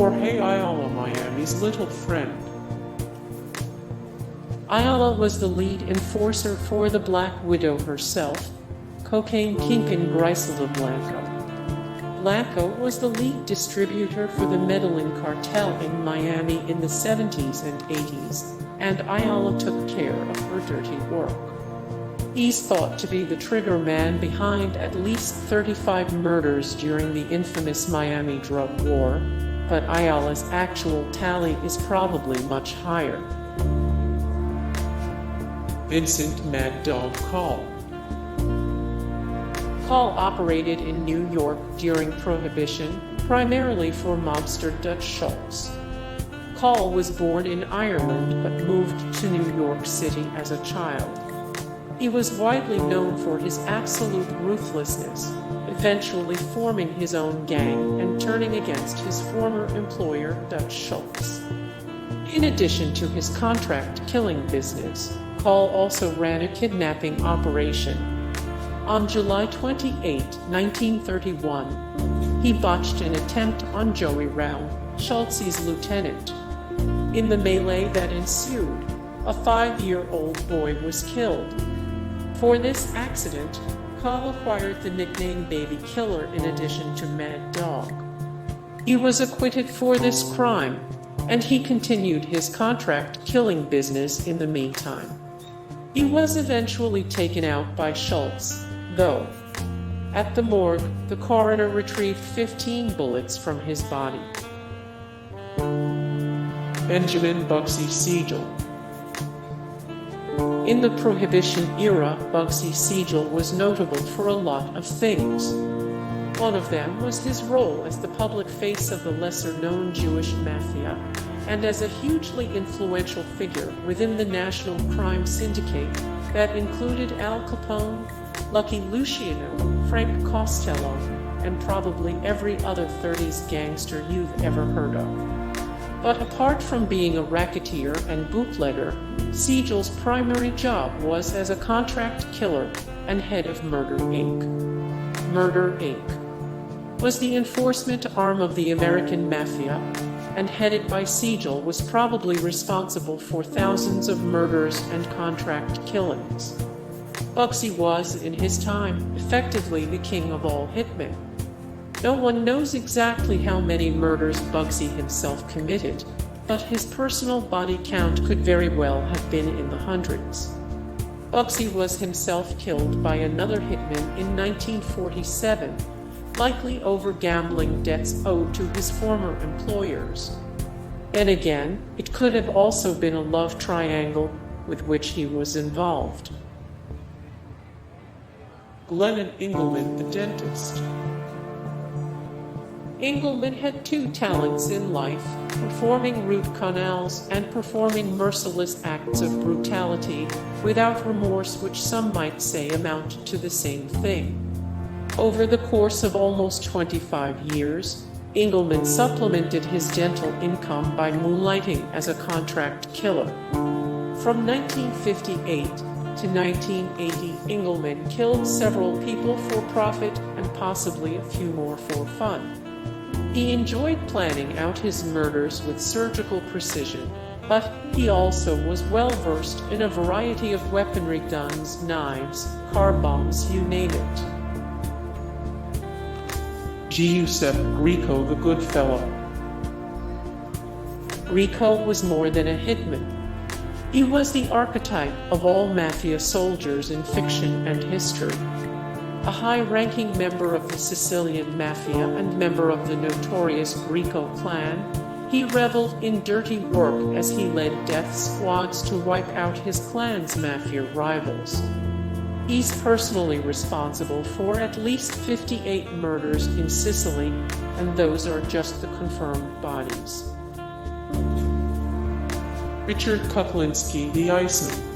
Jorge Ayala, Miami's little friend. Ayala was the lead enforcer for the Black Widow herself, cocaine kingpin Griselda Blanco. Blanco was the lead distributor for the Medellin cartel in Miami in the 70s and 80s, and Ayala took care of her dirty work. He's thought to be the trigger man behind at least 35 murders during the infamous Miami drug war, but Ayala's actual tally is probably much higher. Vincent Mad Dog Coll. Coll operated in New York during Prohibition, primarily for mobster Dutch Schultz. Coll was born in Ireland but moved to New York City as a child. He was widely known for his absolute ruthlessness, eventually forming his own gang and turning against his former employer Dutch Schultz. In addition to his contract killing business, Coll also ran a kidnapping operation. On July 28, 1931, he botched an attempt on Joey Rao, Schultz's lieutenant. In the melee that ensued, a 5-year-old boy was killed. For this accident, Coll acquired the nickname Baby Killer in addition to Mad Dog. He was acquitted for this crime, and he continued his contract killing business in the meantime. He was eventually taken out by Schultz, though. At the morgue, the coroner retrieved 15 bullets from his body. Benjamin Bugsy Siegel. In the Prohibition era, Bugsy Siegel was notable for a lot of things. One of them was his role as the public face of the lesser-known Jewish mafia, and as a hugely influential figure within the national crime syndicate that included Al Capone, Lucky Luciano, Frank Costello, and probably every other 30s gangster you've ever heard of. But apart from being a racketeer and bootlegger, Siegel's primary job was as a contract killer and head of Murder Inc. Murder Inc. was the enforcement arm of the American Mafia, and headed by Siegel was probably responsible for thousands of murders and contract killings. Bugsy was, in his time, effectively the king of all hitmen. No one knows exactly how many murders Bugsy himself committed, but his personal body count could very well have been in the hundreds. Bugsy was himself killed by another hitman in 1947, likely over gambling debts owed to his former employers. And again, it could have also been a love triangle with which he was involved. Glennon Engleman, the dentist. Engleman had two talents in life: performing root canals and performing merciless acts of brutality without remorse, which some might say amount to the same thing. Over the course of almost 25 years, Engleman supplemented his dental income by moonlighting as a contract killer. From 1958 to 1980, Engleman killed several people for profit and possibly a few more for fun. He enjoyed planning out his murders with surgical precision, but he also was well versed in a variety of weaponry: guns, knives, car bombs, you name it. Giuseppe Greco, the Goodfella. Greco was more than a hitman. He was the archetype of all mafia soldiers in fiction and history. A high-ranking member of the Sicilian mafia and member of the notorious Greco clan, he reveled in dirty work as he led death squads to wipe out his clan's mafia rivals. He's personally responsible for at least 58 murders in Sicily, and those are just the confirmed bodies. Richard Kuklinski, the Iceman.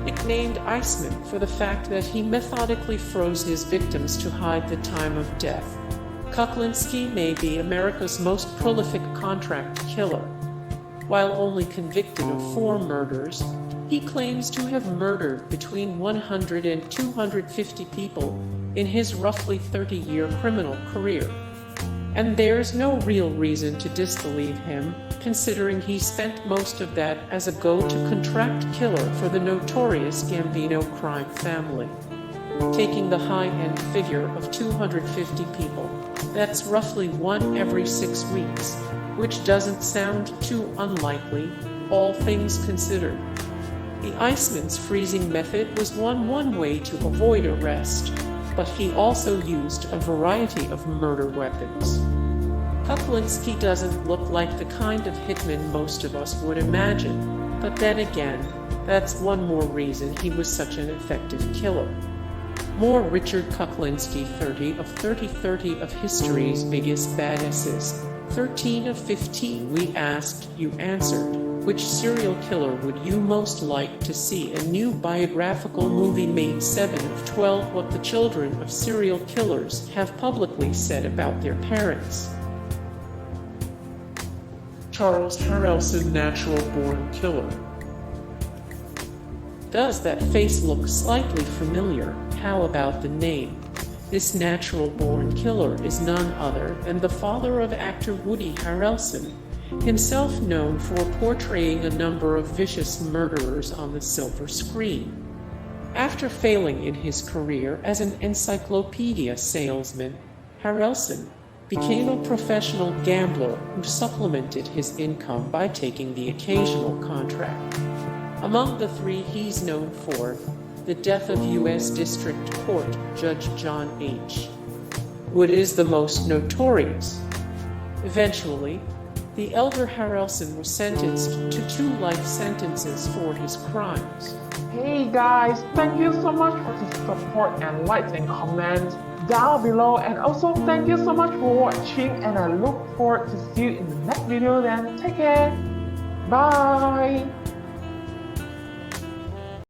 Nicknamed Iceman for the fact that he methodically froze his victims to hide the time of death, Kuklinski may be America's most prolific contract killer. While only convicted of 4 murders, he claims to have murdered between 100 and 250 people in his roughly 30-year criminal career. And there's no real reason to disbelieve him, considering he spent most of that as a go-to-contract killer for the notorious Gambino crime family. Taking the high-end figure of 250 people, that's roughly one every 6 weeks, which doesn't sound too unlikely, all things considered. The Iceman's freezing method was one way to avoid arrest, but he also used a variety of murder weapons. Kuklinski doesn't look like the kind of hitman most of us would imagine, but then again, that's one more reason he was such an effective killer. More Richard Kuklinski, 30 of history's biggest badasses. 13 of 15 we asked, you answered. Which serial killer would you most like to see a new biographical movie made? 7 of 12 what the children of serial killers have publicly said about their parents. Charles Harrelson, natural-born killer. Does that face look slightly familiar? How about the name? This natural-born killer is none other than the father of actor Woody Harrelson, himself known for portraying a number of vicious murderers on the silver screen. After failing in his career as an encyclopedia salesman, Harrelson became a professional gambler who supplemented his income by taking the occasional contract. Among the three he's known for, the death of U.S. District Court Judge John H. Wood is the most notorious. Eventually, the elder Harrelson was sentenced to 2 life sentences for his crimes. Hey guys, thank you so much for the support and likes and comments down below, and also thank you so much for watching, and I look forward to see you in the next video. Then take care, bye.